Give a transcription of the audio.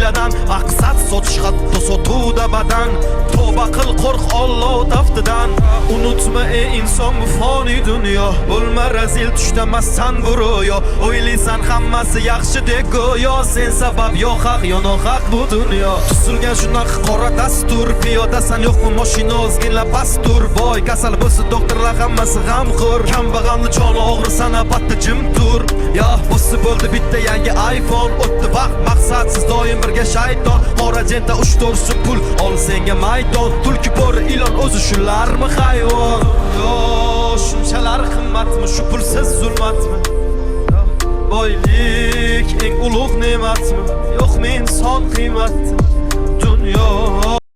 g'oyadan. Maqsad sotish hatto sotuvda badan. Tavba qil qo'rq Alloh taftidan. Unutma ey inson bu foni dunyo. Bo'lma razil tushdamassan bu ro'yo. O'ylaysan hammasi yaxshi deb go'yo. Sen sabab yo haq yo nohaq bu dunyo. Tuzilgan shunaqa qora dastur. Piyodasan yo'qmi mashina ozginla pastur. Boy kasal bo'lsa doktorlar hammasi g'amxo'r. Kambag'alni joni og'ir sana batta jim tur. Ya bo'lsa bo'ldi bitta yangi iPhone. O'tdi vaqt maqsadsiz doim birga shayton. Qora jenta 3-4 pul ol senga maydon. Tulki bo'ri ilon o'zi shularmi hayvon? Yo shunchalar qimmatmi shu pulsiz zulmatmi? Boylik eng ulug' ne'matmi? Yo'qmi inson qiymati? Dunyo